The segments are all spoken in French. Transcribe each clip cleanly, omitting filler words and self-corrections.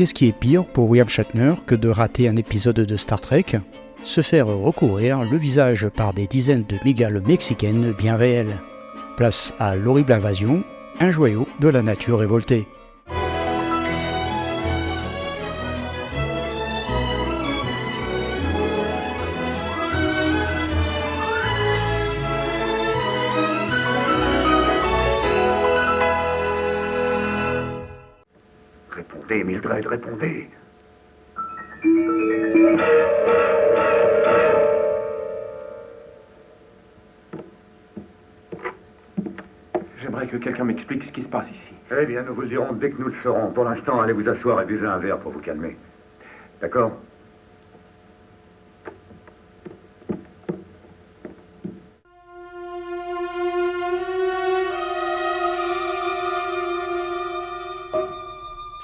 Qu'est-ce qui est pire pour William Shatner que de rater un épisode de Star Trek ? Se faire recouvrir le visage par des dizaines de migales mexicaines bien réelles. Place à l'horrible invasion, un joyau de la nature révoltée. Répondez, Mildred, répondez. J'aimerais que quelqu'un m'explique ce qui se passe ici. Eh bien, nous vous le dirons dès que nous le saurons. Pour l'instant, allez vous asseoir et buvez un verre pour vous calmer. D'accord ?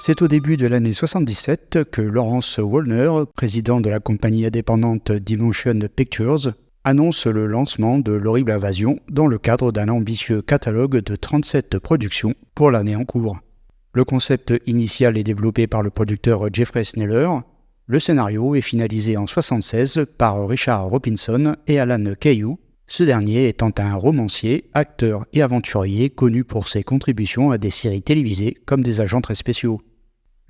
C'est au début de l'année 77 que Lawrence Wallner, président de la compagnie indépendante Dimension Pictures, annonce le lancement de l'horrible invasion dans le cadre d'un ambitieux catalogue de 37 productions pour l'année en cours. Le concept initial est développé par le producteur Jeffrey Sneller. Le scénario est finalisé en 1976 par Richard Robinson et Alan Caillou, ce dernier étant un romancier, acteur et aventurier connu pour ses contributions à des séries télévisées comme des agents très spéciaux.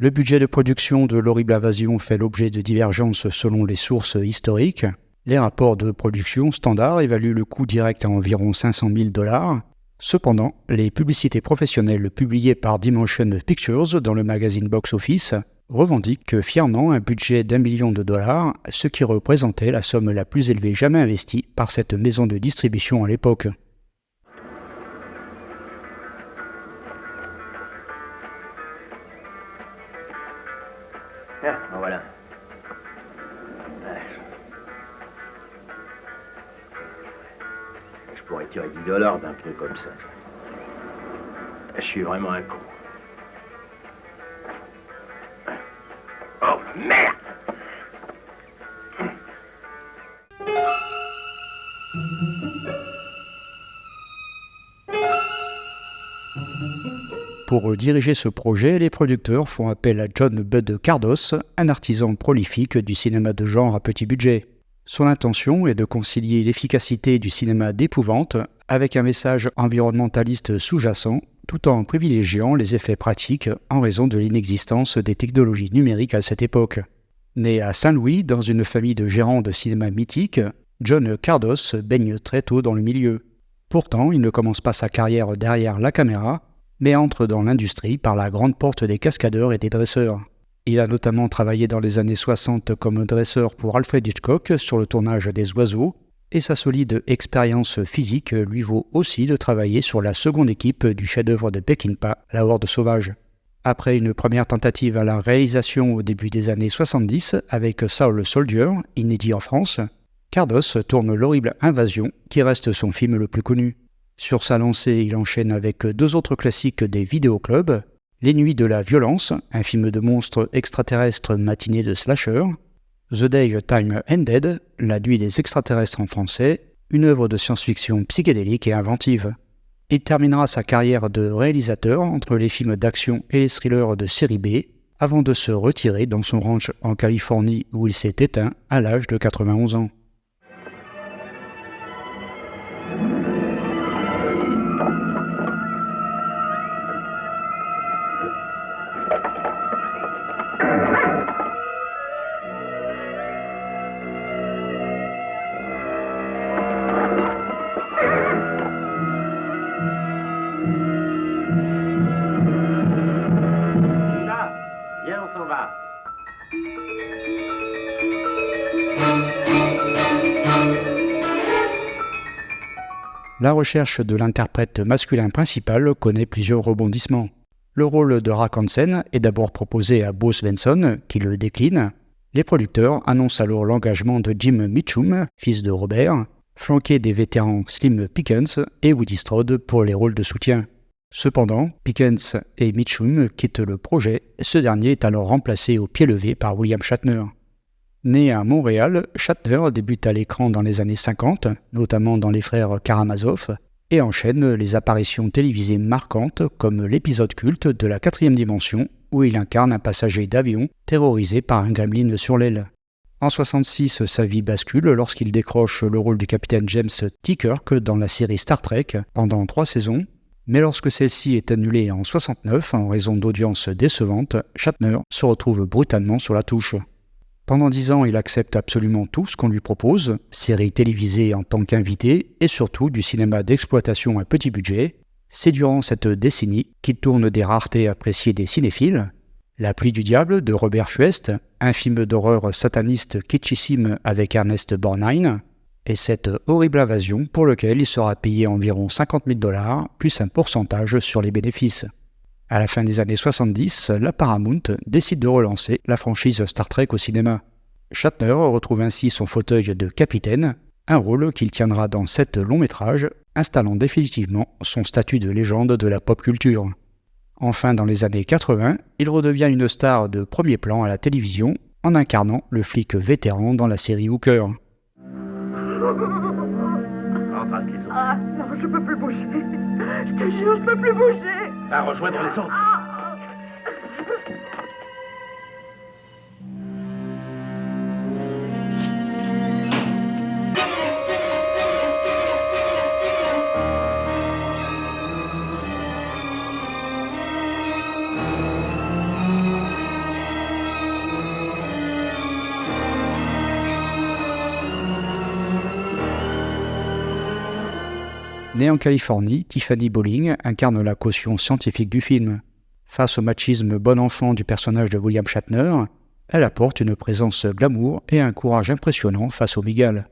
Le budget de production de l'horrible invasion fait l'objet de divergences selon les sources historiques. Les rapports de production standard évaluent le coût direct à environ $500 000. Cependant, les publicités professionnelles publiées par Dimension Pictures dans le magazine Box Office revendiquent fièrement un budget d'$1 million, ce qui représentait la somme la plus élevée jamais investie par cette maison de distribution à l'époque. Ah, en voilà. Je pourrais tirer $10 d'un truc comme ça. Je suis vraiment un con. Oh, merde! Pour diriger ce projet, les producteurs font appel à John Bud Cardos, un artisan prolifique du cinéma de genre à petit budget. Son intention est de concilier l'efficacité du cinéma d'épouvante avec un message environnementaliste sous-jacent, tout en privilégiant les effets pratiques en raison de l'inexistence des technologies numériques à cette époque. Né à Saint-Louis dans une famille de gérants de cinéma mythiques, John Cardos baigne très tôt dans le milieu. Pourtant, il ne commence pas sa carrière derrière la caméra, mais entre dans l'industrie par la grande porte des cascadeurs et des dresseurs. Il a notamment travaillé dans les années 60 comme dresseur pour Alfred Hitchcock sur le tournage des Oiseaux, et sa solide expérience physique lui vaut aussi de travailler sur la seconde équipe du chef-d'œuvre de Peckinpah, La Horde sauvage. Après une première tentative à la réalisation au début des années 70 avec Saul Soldier, inédit en France, Cardos tourne l'horrible invasion qui reste son film le plus connu. Sur sa lancée, il enchaîne avec deux autres classiques des vidéoclubs, Les Nuits de la Violence, un film de monstres extraterrestres matinée de slasher, The Day Time Ended, La Nuit des extraterrestres en français, une œuvre de science-fiction psychédélique et inventive. Il terminera sa carrière de réalisateur entre les films d'action et les thrillers de série B, avant de se retirer dans son ranch en Californie où il s'est éteint à l'âge de 91 ans. Viens, on s'en va. La recherche de l'interprète masculin principal connaît plusieurs rebondissements. Le rôle de Rack Hansen est d'abord proposé à Bo Svenson, qui le décline. Les producteurs annoncent alors l'engagement de Jim Mitchum, fils de Robert, flanqué des vétérans Slim Pickens et Woody Strode pour les rôles de soutien. Cependant, Pickens et Mitchum quittent le projet, ce dernier est alors remplacé au pied levé par William Shatner. Né à Montréal, Shatner débute à l'écran dans les années 50, notamment dans Les Frères Karamazov, et enchaîne les apparitions télévisées marquantes comme l'épisode culte de la 4e dimension, où il incarne un passager d'avion terrorisé par un gremlin sur l'aile. En 1966, sa vie bascule lorsqu'il décroche le rôle du capitaine James T. Kirk dans la série Star Trek pendant 3 saisons, mais lorsque celle-ci est annulée en 1969 en raison d'audiences décevantes, Shatner se retrouve brutalement sur la touche. Pendant 10 ans, il accepte absolument tout ce qu'on lui propose, séries télévisées en tant qu'invité et surtout du cinéma d'exploitation à petit budget. C'est durant cette décennie qu'il tourne des raretés appréciées des cinéphiles. La pluie du diable de Robert Fuest, un film d'horreur sataniste kitschissime avec Ernest Borgnine, et cette horrible invasion pour lequel il sera payé environ 50 000 $, plus un pourcentage sur les bénéfices. À la fin des années 70, la Paramount décide de relancer la franchise Star Trek au cinéma. Shatner retrouve ainsi son fauteuil de capitaine, un rôle qu'il tiendra dans 7 longs métrages, installant définitivement son statut de légende de la pop culture. Enfin, dans les années 80, il redevient une star de premier plan à la télévision en incarnant le flic vétéran dans la série Hooker. Ah non, je peux plus bouger. Je te jure, je peux plus bouger. À rejoindre les autres. Née en Californie, Tiffany Bowling incarne la caution scientifique du film. Face au machisme bon enfant du personnage de William Shatner, elle apporte une présence glamour et un courage impressionnant face au Miguel.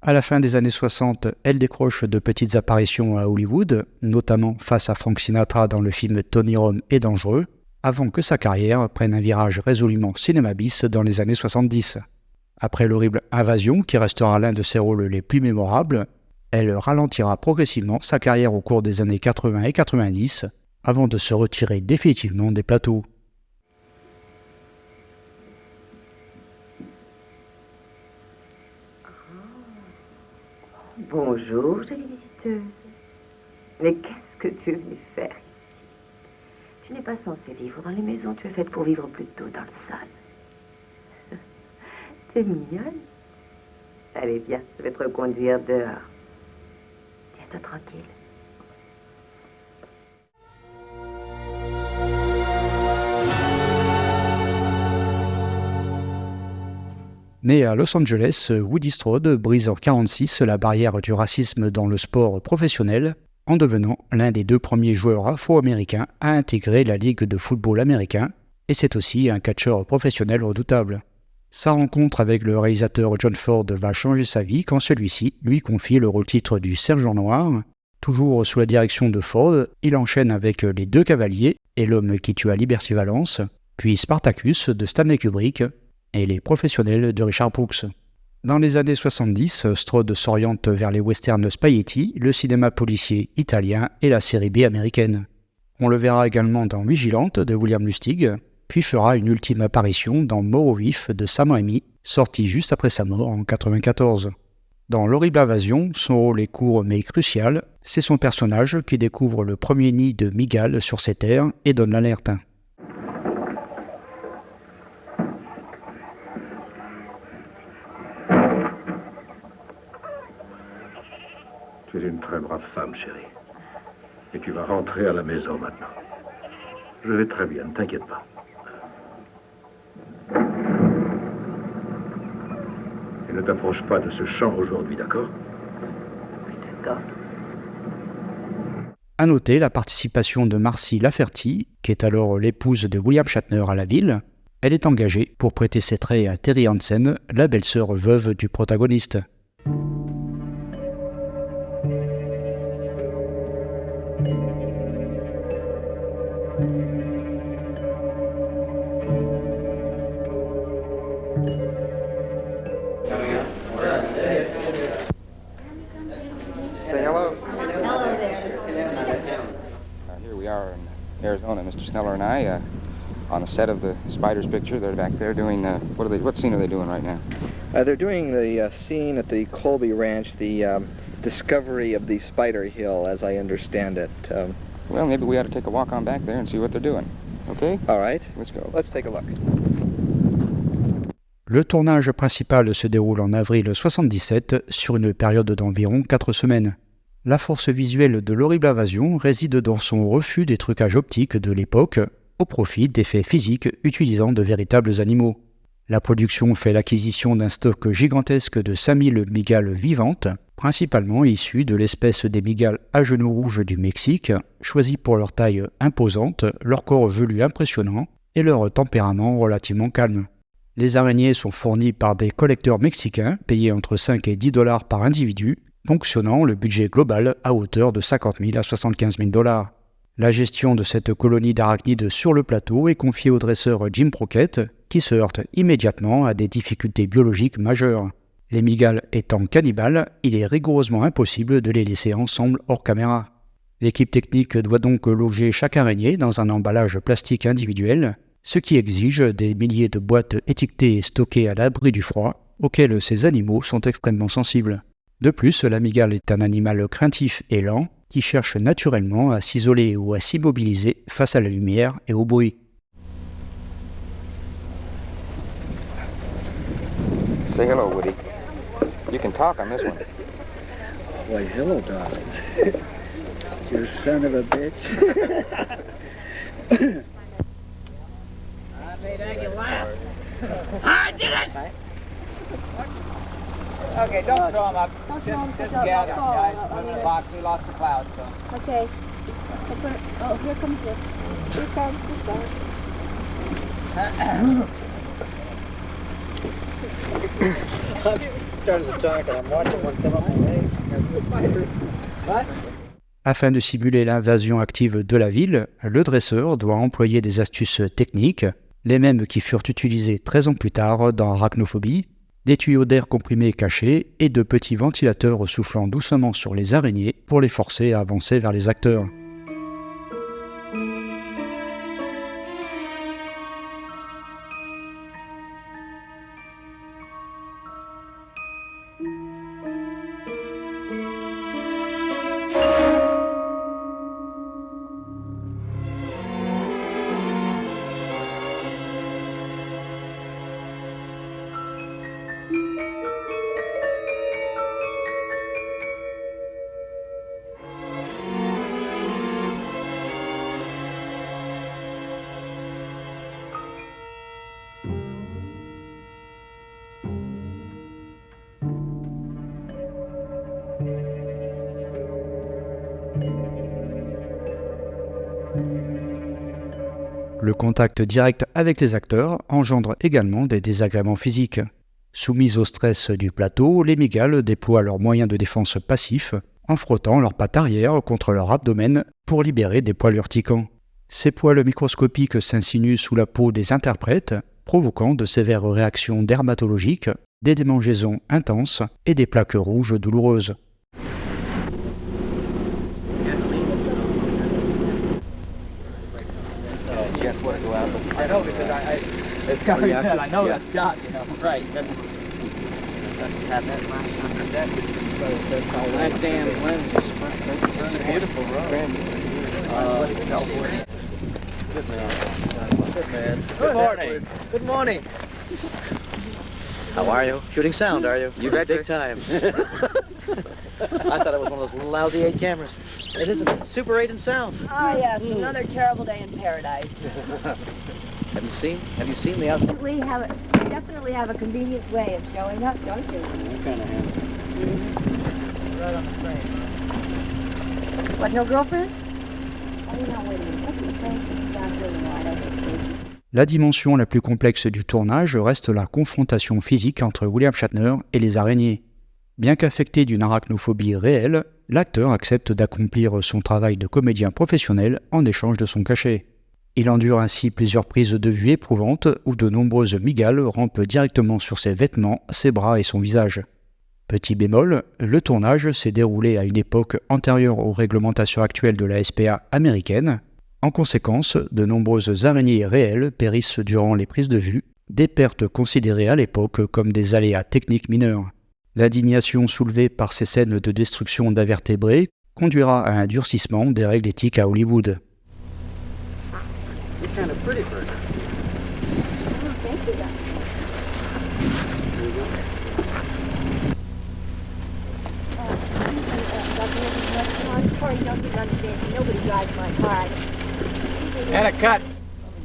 À la fin des années 60, elle décroche de petites apparitions à Hollywood, notamment face à Frank Sinatra dans le film Tony Rome est dangereux, avant que sa carrière prenne un virage résolument cinéma bis dans les années 70. Après l'horrible Invasion, qui restera l'un de ses rôles les plus mémorables, elle ralentira progressivement sa carrière au cours des années 80 et 90, avant de se retirer définitivement des plateaux. Bonjour, jolie visiteuse. Mais qu'est-ce que tu veux faire ici? Tu n'es pas censée vivre dans les maisons, tu es faite pour vivre plutôt dans le sol. T'es mignonne. Allez, viens, je vais te reconduire dehors. Tiens-toi tranquille. Né à Los Angeles, Woody Strode brise en 1946 la barrière du racisme dans le sport professionnel en devenant l'un des 2 premiers joueurs afro-américains à intégrer la Ligue de football américain, et c'est aussi un catcheur professionnel redoutable. Sa rencontre avec le réalisateur John Ford va changer sa vie quand celui-ci lui confie le rôle-titre du Sergent Noir. Toujours sous la direction de Ford, il enchaîne avec Les 2 Cavaliers et L'homme qui tua Liberty Valance, puis Spartacus de Stanley Kubrick et Les Professionnels de Richard Brooks. Dans les années 70, Strode s'oriente vers les westerns spaghetti, le cinéma policier italien et la série B américaine. On le verra également dans Vigilante de William Lustig, puis fera une ultime apparition dans Mort au vif de Sam Raimi, sorti juste après sa mort en 1994. Dans L'horrible invasion, son rôle est court mais crucial, c'est son personnage qui découvre le premier nid de Miguel sur ces terres et donne l'alerte. Tu es une très brave femme, chérie. Et tu vas rentrer à la maison maintenant. Je vais très bien, ne t'inquiète pas. Et ne t'approche pas de ce champ aujourd'hui, d'accord? Oui, d'accord. À noter la participation de Marcy Lafferty, qui est alors l'épouse de William Shatner à la ville. Elle est engagée pour prêter ses traits à Terry Hansen, la belle-sœur veuve du protagoniste. Say hello. Hello there. Here we are in Arizona, Mr. Sneller and I, on the set of the Spiders picture. They're back there doing, what scene are they doing right now? They're doing the scene at the Colby Ranch, the discovery of the Spider Hill, as I understand it. Well, maybe we ought to take a walk on back there and see what they're doing. Okay, All right. let's go. Let's take a look. Le tournage principal se déroule en avril 1977 sur une période d'environ 4 semaines. La force visuelle de l'horrible invasion réside dans son refus des trucages optiques de l'époque au profit d'effets physiques utilisant de véritables animaux. La production fait l'acquisition d'un stock gigantesque de 5000 mygales vivantes, principalement issues de l'espèce des mygales à genoux rouges du Mexique, choisies pour leur taille imposante, leur corps velu impressionnant et leur tempérament relativement calme. Les araignées sont fournies par des collecteurs mexicains payés entre 5 et 10 $ par individu, ponctionnant le budget global à hauteur de 50 000 à 75 000 $. La gestion de cette colonie d'arachnides sur le plateau est confiée au dresseur Jim Crockett, qui se heurte immédiatement à des difficultés biologiques majeures. Les mygales étant cannibales, il est rigoureusement impossible de les laisser ensemble hors caméra. L'équipe technique doit donc loger chaque araignée dans un emballage plastique individuel, ce qui exige des milliers de boîtes étiquetées et stockées à l'abri du froid, auxquelles ces animaux sont extrêmement sensibles. De plus, la mygale est un animal craintif et lent, qui cherche naturellement à s'isoler ou à s'immobiliser face à la lumière et au bruit. Say hello, Woody. You can talk on this one. Why, hello, darling. You son of a bitch. I made Aggie laugh. I did it! Okay, don't throw him up. Just gag him, guys. Moving the box, we lost the cloud, so. Okay. Oh, here comes this. Here comes. I'm starting to talk and I'm watching one come up my leg. What? Afin de simuler l'invasion active de la ville, le dresseur doit employer des astuces techniques, les mêmes qui furent utilisées 13 ans plus tard dans Arachnophobie, des tuyaux d'air comprimé cachés et de petits ventilateurs soufflant doucement sur les araignées pour les forcer à avancer vers les acteurs. Le contact direct avec les acteurs engendre également des désagréments physiques. Soumises au stress du plateau, les mygales déploient leurs moyens de défense passifs en frottant leurs pattes arrière contre leur abdomen pour libérer des poils urticants. Ces poils microscopiques s'insinuent sous la peau des interprètes, provoquant de sévères réactions dermatologiques, des démangeaisons intenses et des plaques rouges douloureuses. I know because it's got to be I know that shot, you know. Right. That's have that last under that. That damn lens is beautiful, Good morning. Good morning. How are you? Shooting sound, are you? You betcha. Big time. I thought it was one of those lousy 8 cameras. It isn't. Super 8 in sound. Oh, yes, another terrible day in paradise. Have you seen the outside? We definitely have a convenient way of showing up, don't you? I kind of have. Right on the frame. What, no girlfriend? Oh, no, wait a minute. What's the face? Down here in the wide open space. La dimension la plus complexe du tournage reste la confrontation physique entre William Shatner et les araignées. Bien qu'affecté d'une arachnophobie réelle, l'acteur accepte d'accomplir son travail de comédien professionnel en échange de son cachet. Il endure ainsi plusieurs prises de vue éprouvantes où de nombreuses mygales rampent directement sur ses vêtements, ses bras et son visage. Petit bémol, le tournage s'est déroulé à une époque antérieure aux réglementations actuelles de la SPA américaine. En conséquence, de nombreuses araignées réelles périssent durant les prises de vue, des pertes considérées à l'époque comme des aléas techniques mineurs. L'indignation soulevée par ces scènes de destruction d'invertébrés conduira à un durcissement des règles éthiques à Hollywood. I'm sorry, you don't understand. Nobody drives my car. And a cut.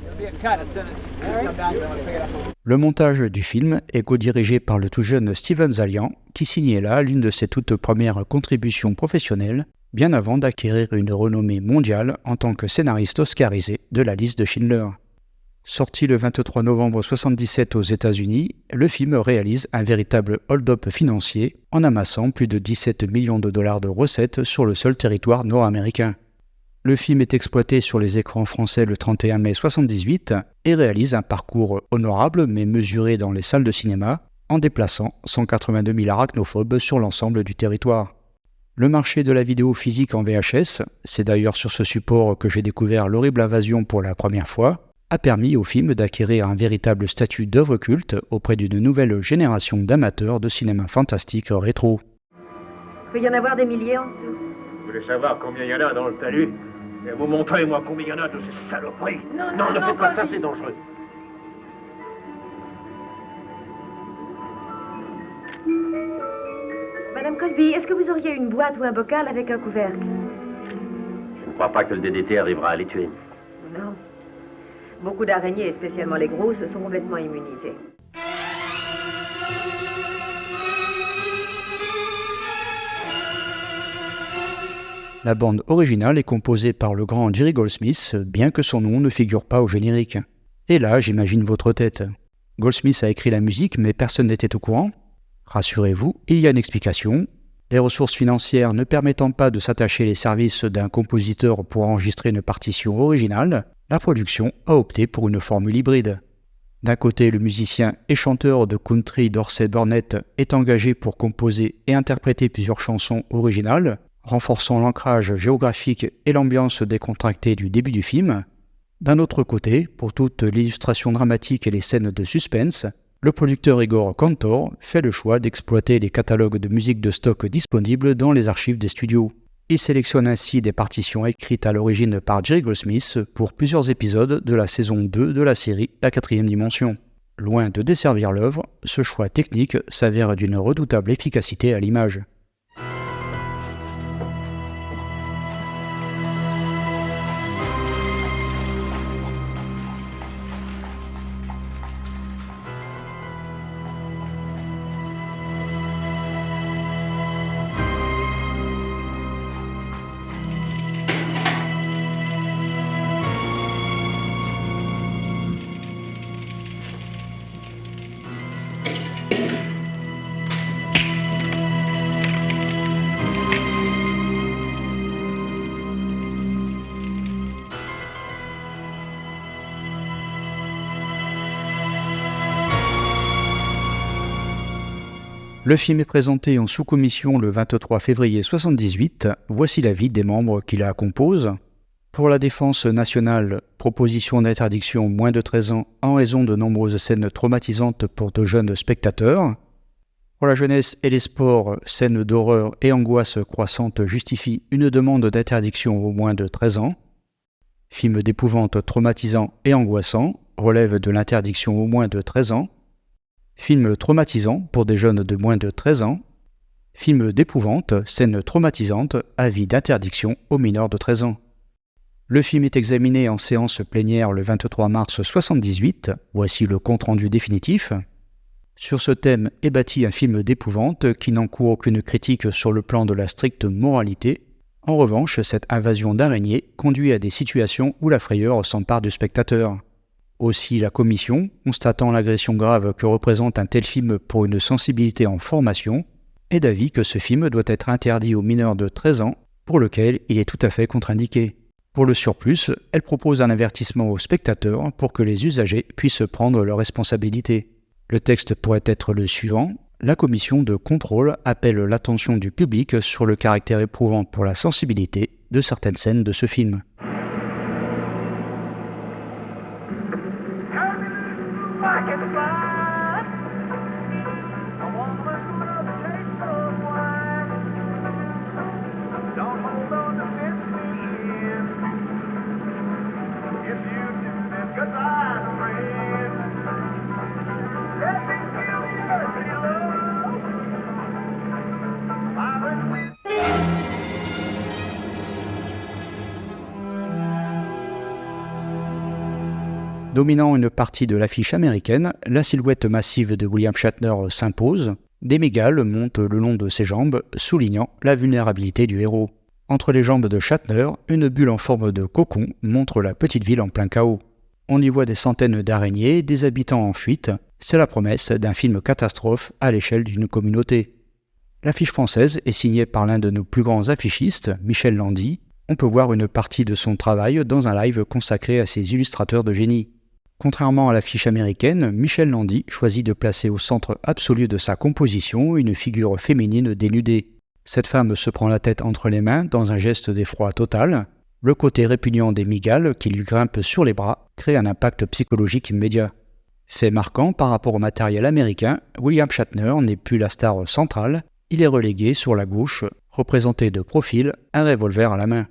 There'll be a cut as soon as you come down. I want to pick it up. Le montage du film est co-dirigé par le tout jeune Steven Zaillian, qui signait là l'une de ses toutes premières contributions professionnelles, bien avant d'acquérir une renommée mondiale en tant que scénariste oscarisé de la liste de Schindler. Sorti le 23 novembre 1977 aux États-Unis, le film réalise un véritable hold-up financier en amassant plus de 17 millions de dollars de recettes sur le seul territoire nord-américain. Le film est exploité sur les écrans français le 31 mai 1978 et réalise un parcours honorable mais mesuré dans les salles de cinéma en déplaçant 182 000 arachnophobes sur l'ensemble du territoire. Le marché de la vidéo physique en VHS, c'est d'ailleurs sur ce support que j'ai découvert l'horrible invasion pour la première fois, a permis au film d'acquérir un véritable statut d'œuvre culte auprès d'une nouvelle génération d'amateurs de cinéma fantastique rétro. Il peut y en avoir des milliers en dessous. Vous voulez savoir combien il y en a dans le talus? Et vous montrez-moi combien il y en a de ces saloperies. Non, ne faites pas ça, c'est dangereux. Madame Colby, est-ce que vous auriez une boîte ou un bocal avec un couvercle? Je ne crois pas que le DDT arrivera à les tuer. Non. Beaucoup d'araignées, et spécialement les grosses, sont complètement immunisées. La bande originale est composée par le grand Jerry Goldsmith, bien que son nom ne figure pas au générique. Et là, j'imagine votre tête. Goldsmith a écrit la musique, mais personne n'était au courant? Rassurez-vous, il y a une explication. Les ressources financières ne permettant pas de s'attacher les services d'un compositeur pour enregistrer une partition originale, la production a opté pour une formule hybride. D'un côté, le musicien et chanteur de country Dorsey Burnett est engagé pour composer et interpréter plusieurs chansons originales, renforçant l'ancrage géographique et l'ambiance décontractée du début du film. D'un autre côté, pour toute l'illustration dramatique et les scènes de suspense, le producteur Igor Cantor fait le choix d'exploiter les catalogues de musique de stock disponibles dans les archives des studios. Il sélectionne ainsi des partitions écrites à l'origine par Jerry Goldsmith pour plusieurs épisodes de la saison 2 de la série La 4e dimension. Loin de desservir l'œuvre, ce choix technique s'avère d'une redoutable efficacité à l'image. Le film est présenté en sous-commission le 23 février 1978. Voici l'avis des membres qui la composent. Pour la défense nationale, proposition d'interdiction moins de 13 ans en raison de nombreuses scènes traumatisantes pour de jeunes spectateurs. Pour la jeunesse et les sports, scènes d'horreur et angoisse croissante justifient une demande d'interdiction au moins de 13 ans. Film d'épouvante traumatisant et angoissant relève de l'interdiction au moins de 13 ans. Film traumatisant pour des jeunes de moins de 13 ans. Film d'épouvante, scène traumatisante, avis d'interdiction aux mineurs de 13 ans. Le film est examiné en séance plénière le 23 mars 1978. Voici le compte-rendu définitif. Sur ce thème est bâti un film d'épouvante qui n'encourt aucune critique sur le plan de la stricte moralité. En revanche, cette invasion d'araignées conduit à des situations où la frayeur s'empare du spectateur. Aussi, la commission, constatant l'agression grave que représente un tel film pour une sensibilité en formation, est d'avis que ce film doit être interdit aux mineurs de 13 ans, pour lequel il est tout à fait contre-indiqué. Pour le surplus, elle propose un avertissement aux spectateurs pour que les usagers puissent prendre leurs responsabilités. Le texte pourrait être le suivant. La commission de contrôle appelle l'attention du public sur le caractère éprouvant pour la sensibilité de certaines scènes de ce film. Dominant une partie de l'affiche américaine, la silhouette massive de William Shatner s'impose. Des mégales montent le long de ses jambes, soulignant la vulnérabilité du héros. Entre les jambes de Shatner, une bulle en forme de cocon montre la petite ville en plein chaos. On y voit des centaines d'araignées, des habitants en fuite. C'est la promesse d'un film catastrophe à l'échelle d'une communauté. L'affiche française est signée par l'un de nos plus grands affichistes, Michel Landy. On peut voir une partie de son travail dans un live consacré à ses illustrateurs de génie. Contrairement à l'affiche américaine, Michel Landy choisit de placer au centre absolu de sa composition une figure féminine dénudée. Cette femme se prend la tête entre les mains dans un geste d'effroi total. Le côté répugnant des migales qui lui grimpent sur les bras crée un impact psychologique immédiat. Fait marquant par rapport au matériel américain, William Shatner n'est plus la star centrale, il est relégué sur la gauche, représenté de profil, un revolver à la main.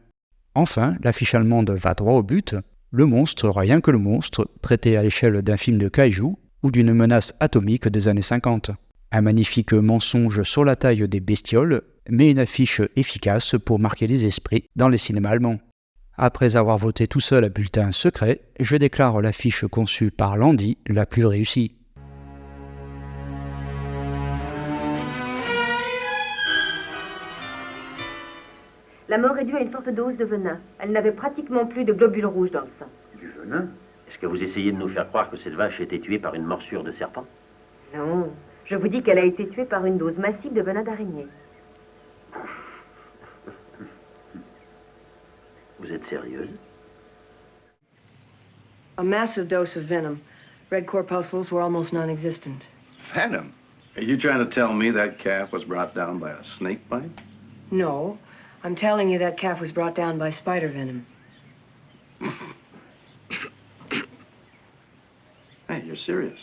Enfin, l'affiche allemande va droit au but, le monstre, rien que le monstre, traité à l'échelle d'un film de kaiju ou d'une menace atomique des années 50. Un magnifique mensonge sur la taille des bestioles, mais une affiche efficace pour marquer les esprits dans les cinémas allemands. Après avoir voté tout seul à bulletin secret, je déclare l'affiche conçue par Landy la plus réussie. La mort est due à une forte dose de venin. Elle n'avait pratiquement plus de globules rouges dans le sang. Du venin? Est-ce que vous essayez de nous faire croire que cette vache a été tuée par une morsure de serpent? Non, je vous dis qu'elle a été tuée par une dose massive de venin d'araignée. Vous êtes sérieuse? A massive dose of venom. Red corpuscles were almost non-existent. Venom? Are you trying to tell me that calf was brought down by a snake bite? No, I'm telling you that calf was brought down by spider venom. Hey, you're serious?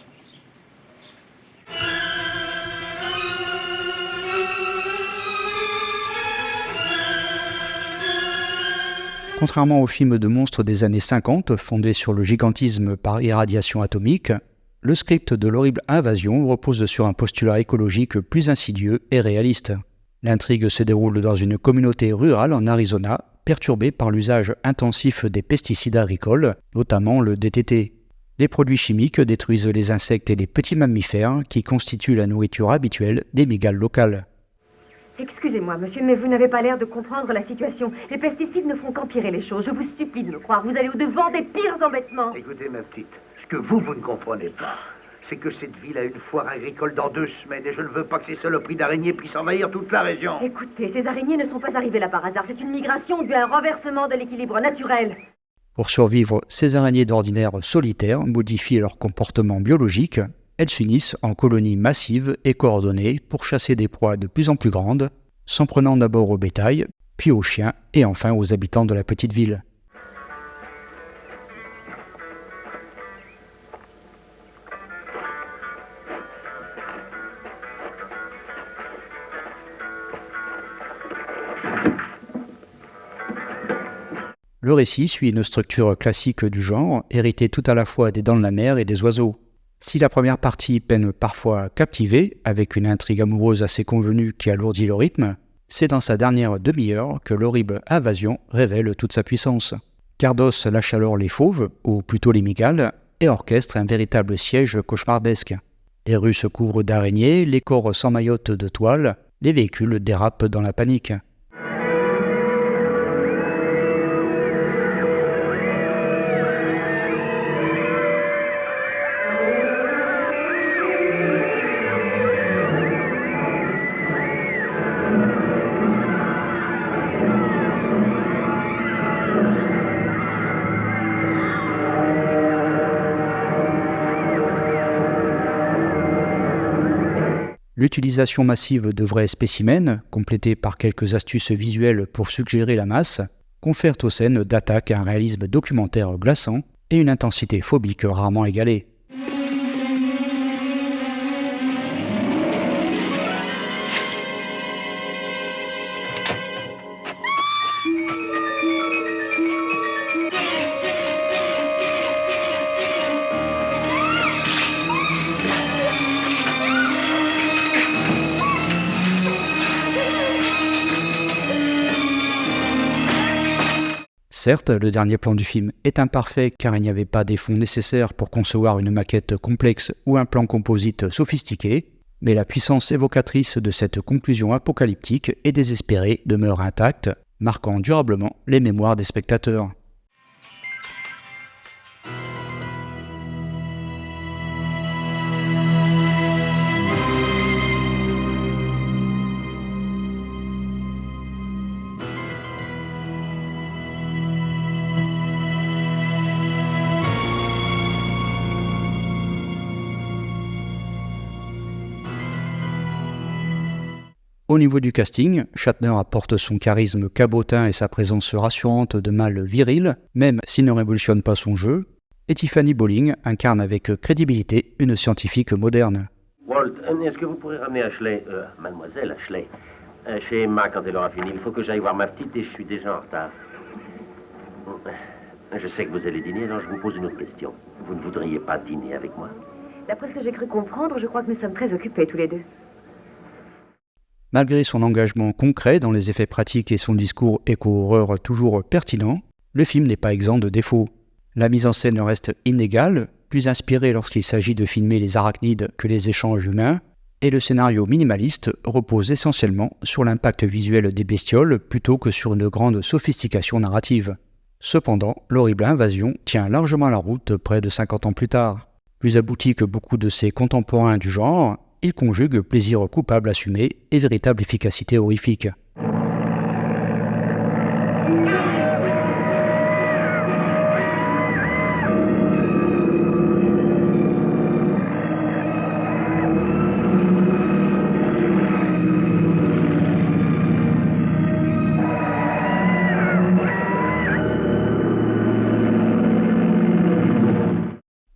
Contrairement aux films de monstres des années 50, fondés sur le gigantisme par irradiation atomique, le script de l'horrible invasion repose sur un postulat écologique plus insidieux et réaliste. L'intrigue se déroule dans une communauté rurale en Arizona, perturbée par l'usage intensif des pesticides agricoles, notamment le DDT. Les produits chimiques détruisent les insectes et les petits mammifères qui constituent la nourriture habituelle des migales locales. Excusez-moi, monsieur, mais vous n'avez pas l'air de comprendre la situation. Les pesticides ne font qu'empirer les choses. Je vous supplie de me croire. Vous allez au-devant des pires embêtements. Écoutez, ma petite, ce que vous ne comprenez pas, c'est que cette ville a une foire agricole dans 2 semaines et je ne veux pas que ces saloperies d'araignées puissent envahir toute la région. Écoutez, ces araignées ne sont pas arrivées là par hasard. C'est une migration due à un renversement de l'équilibre naturel. Pour survivre, ces araignées d'ordinaire solitaires modifient leur comportement biologique. Elles s'unissent en colonies massives et coordonnées pour chasser des proies de plus en plus grandes, s'en prenant d'abord au bétail, puis aux chiens et enfin aux habitants de la petite ville. Le récit suit une structure classique du genre, héritée tout à la fois des Dents de la mer et des oiseaux. Si la première partie peine parfois à captiver, avec une intrigue amoureuse assez convenue qui alourdit le rythme, c'est dans sa dernière demi-heure que l'horrible invasion révèle toute sa puissance. Cardos lâche alors les fauves, ou plutôt les migales, et orchestre un véritable siège cauchemardesque. Les rues se couvrent d'araignées, les corps s'emmaillotent de toile, les véhicules dérapent dans la panique. L'utilisation massive de vrais spécimens, complétée par quelques astuces visuelles pour suggérer la masse, confèrent aux scènes d'attaque un réalisme documentaire glaçant et une intensité phobique rarement égalée. Certes, le dernier plan du film est imparfait car il n'y avait pas des fonds nécessaires pour concevoir une maquette complexe ou un plan composite sophistiqué, mais la puissance évocatrice de cette conclusion apocalyptique et désespérée demeure intacte, marquant durablement les mémoires des spectateurs. Au niveau du casting, Shatner apporte son charisme cabotin et sa présence rassurante de mâle viril, même s'il ne révolutionne pas son jeu, et Tiffany Bowling incarne avec crédibilité une scientifique moderne. Walt, est-ce que vous pourrez ramener Ashley, mademoiselle Ashley, chez Emma quand elle aura fini? Il faut que j'aille voir ma petite et je suis déjà en retard. Je sais que vous allez dîner, alors je vous pose une autre question. Vous ne voudriez pas dîner avec moi? D'après ce que j'ai cru comprendre, je crois que nous sommes très occupés tous les deux. Malgré son engagement concret dans les effets pratiques et son discours éco-horreur toujours pertinent, le film n'est pas exempt de défauts. La mise en scène reste inégale, plus inspirée lorsqu'il s'agit de filmer les arachnides que les échanges humains, et le scénario minimaliste repose essentiellement sur l'impact visuel des bestioles plutôt que sur une grande sophistication narrative. Cependant, l'horrible invasion tient largement la route près de 50 ans plus tard. Plus abouti que beaucoup de ses contemporains du genre, il conjugue plaisir coupable assumé et véritable efficacité horrifique.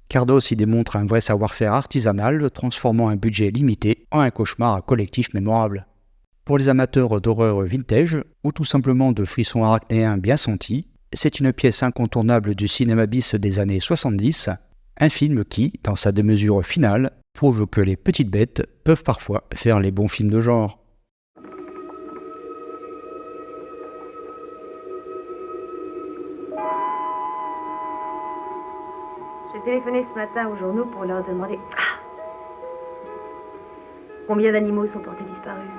Cardos y démontre un vrai savoir-faire artisanal, transformant un budget limité en un cauchemar collectif mémorable. Pour les amateurs d'horreur vintage, ou tout simplement de frissons arachnéens bien sentis, c'est une pièce incontournable du cinéma bis des années 70, un film qui, dans sa démesure finale, prouve que les petites bêtes peuvent parfois faire les bons films de genre. J'ai téléphoné ce matin aux journaux pour leur demander combien d'animaux sont portés disparus.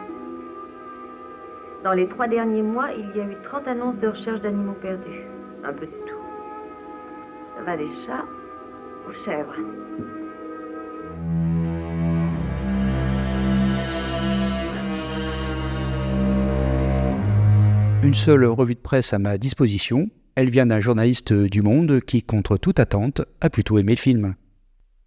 Dans les 3 derniers mois, il y a eu 30 annonces de recherche d'animaux perdus. Un peu de tout. Ça va des chats aux chèvres. Une seule revue de presse à ma disposition. Elle vient d'un journaliste du Monde qui, contre toute attente, a plutôt aimé le film.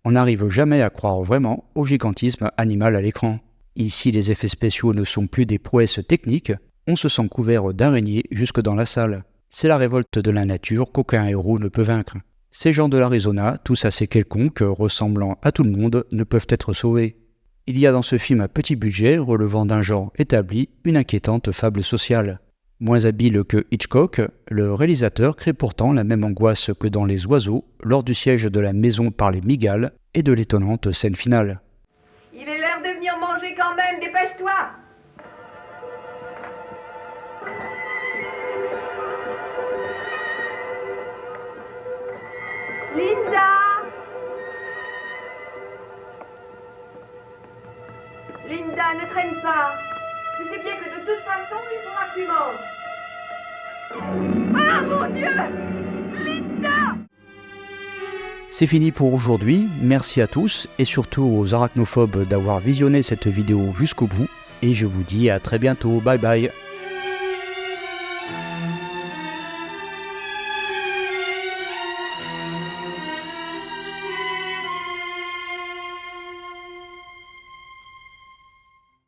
On n'arrive jamais à croire vraiment au gigantisme animal à l'écran. Ici, les effets spéciaux ne sont plus des prouesses techniques, on se sent couvert d'araignées jusque dans la salle. C'est la révolte de la nature qu'aucun héros ne peut vaincre. Ces gens de l'Arizona, tous assez quelconques, ressemblant à tout le monde, ne peuvent être sauvés. Il y a dans ce film à petit budget, relevant d'un genre établi, une inquiétante fable sociale. Moins habile que Hitchcock, le réalisateur crée pourtant la même angoisse que dans Les Oiseaux, lors du siège de la maison par les migales et de l'étonnante scène finale. Il est l'heure de venir manger quand même, dépêche-toi! Linda! Linda, ne traîne pas! Tu sais bien que de toute façon, il faudra que tu manges. Ah, mon Dieu! Linda! C'est fini pour aujourd'hui, merci à tous et surtout aux arachnophobes d'avoir visionné cette vidéo jusqu'au bout et je vous dis à très bientôt, bye bye.